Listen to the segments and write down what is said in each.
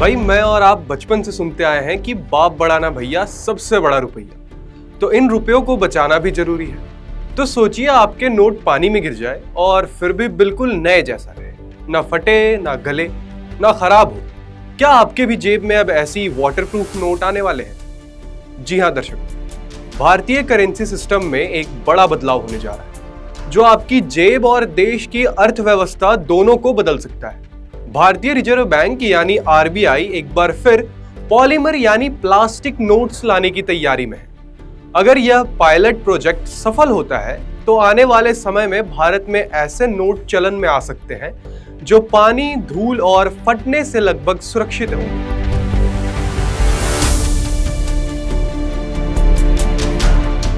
भाई मैं और आप बचपन से सुनते आए हैं कि बाप बड़ा ना भैया सबसे बड़ा रुपया। तो इन रुपयों को बचाना भी जरूरी है। तो सोचिए आपके नोट पानी में गिर जाए और फिर भी बिल्कुल नए जैसा रहे, ना फटे ना गले ना खराब हो। क्या आपके भी जेब में अब ऐसी वाटरप्रूफ नोट आने वाले हैं? जी हाँ दर्शकों, भारतीय करेंसी सिस्टम में एक बड़ा बदलाव होने जा रहा है जो आपकी जेब और देश की अर्थव्यवस्था दोनों को बदल सकता है। भारतीय रिजर्व बैंक यानी आरबीआई एक बार फिर पॉलीमर यानी प्लास्टिक नोट्स लाने की तैयारी में है। अगर यह पायलट प्रोजेक्ट सफल होता है तो आने वाले समय में भारत में ऐसे नोट चलन में आ सकते हैं जो पानी, धूल और फटने से लगभग सुरक्षित होंगे।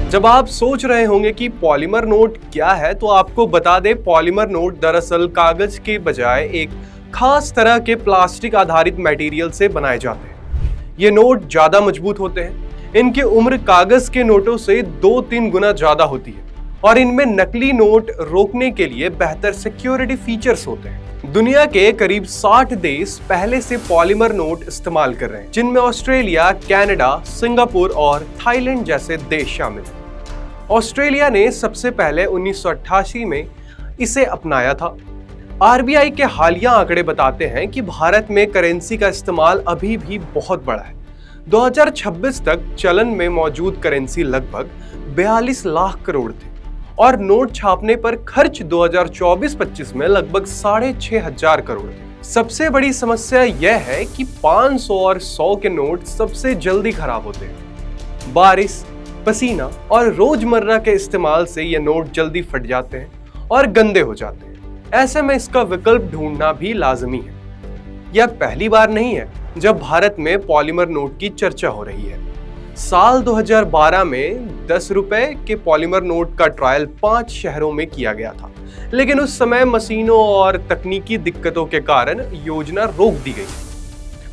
जब आप सोच रहे होंगे कि पॉलीमर नोट क्या है, तो आपको बता दें, पॉलीमर नोट दरअसल कागज के बजाय एक खास तरह के प्लास्टिक आधारित मटेरियल से बनाए जाते हैं। ये नोट ज्यादा मजबूत होते हैं, इनकी उम्र कागज के नोटों से 2-3 गुना ज्यादा होती है और इनमें नकली नोट रोकने के लिए बेहतर सिक्योरिटी फीचर्स होते हैं। दुनिया के करीब 60 देश पहले से पॉलीमर नोट इस्तेमाल कर रहे हैं, जिनमें ऑस्ट्रेलिया, कनाडा, सिंगापुर और थाईलैंड जैसे देश शामिल हैं। ऑस्ट्रेलिया ने सबसे पहले 1988 में इसे अपनाया था। आरबीआई के हालिया आंकड़े बताते हैं कि भारत में करेंसी का इस्तेमाल अभी भी बहुत बड़ा है। 2026 तक चलन में मौजूद करेंसी लगभग 42 लाख करोड़ थे और नोट छापने पर खर्च 2024-25 में लगभग 6,500 करोड़ थे। सबसे बड़ी समस्या यह है कि 500 और 100 के नोट सबसे जल्दी खराब होते हैं। बारिश, पसीना और रोजमर्रा के इस्तेमाल से ये नोट जल्दी फट जाते हैं और गंदे हो जाते हैं। ऐसे में इसका विकल्प ढूंढना भी लाजमी है। यह पहली बार नहीं है जब भारत में पॉलीमर नोट की चर्चा हो रही है। साल 2012 में 10 रुपए के पॉलीमर नोट का ट्रायल 5 शहरों में किया गया था, लेकिन उस समय मशीनों और तकनीकी दिक्कतों के कारण योजना रोक दी गई।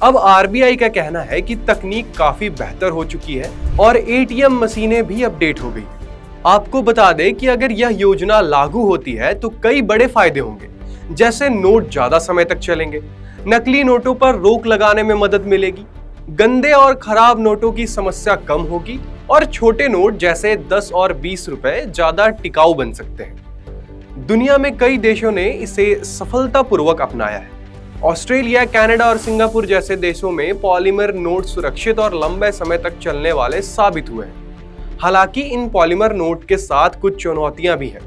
अब आरबीआई का कहना है कि तकनीक काफी बेहतर हो चुकी है और एटीएम मशीनें भी अपडेट हो गई। आपको बता दें कि अगर यह योजना लागू होती है तो कई बड़े फायदे होंगे, जैसे नोट ज्यादा समय तक चलेंगे, नकली नोटों पर रोक लगाने में मदद मिलेगी, गंदे और खराब नोटों की समस्या कम होगी और छोटे नोट जैसे 10 और 20 रुपए ज्यादा टिकाऊ बन सकते हैं। दुनिया में कई देशों ने इसे सफलतापूर्वक अपनाया है। ऑस्ट्रेलिया, कनाडा और सिंगापुर जैसे देशों में पॉलीमर नोट सुरक्षित और लंबे समय तक चलने वाले साबित हुए हैं। हालांकि इन पॉलीमर नोट के साथ कुछ चुनौतियां भी हैं।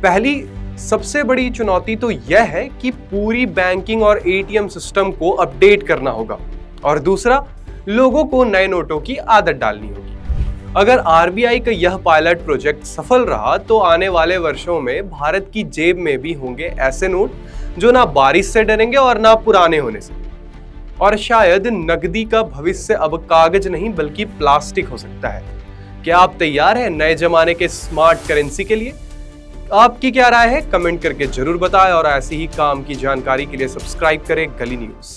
पहली सबसे बड़ी चुनौती तो यह है कि पूरी बैंकिंग और एटीएम सिस्टम को अपडेट करना होगा और दूसरा, लोगों को नए नोटों की आदत डालनी होगी। अगर आरबीआई का यह पायलट प्रोजेक्ट सफल रहा तो आने वाले वर्षों में भारत की जेब में भी होंगे ऐसे नोट जो ना बारिश से डरेंगे और ना पुराने होने से। और शायद नकदी का भविष्य अब कागज नहीं बल्कि प्लास्टिक हो सकता है। क्या आप तैयार हैं नए जमाने के स्मार्ट करेंसी के लिए? आपकी क्या राय है? कमेंट करके जरूर बताएं और ऐसी ही काम की जानकारी के लिए सब्सक्राइब करें गली न्यूज़।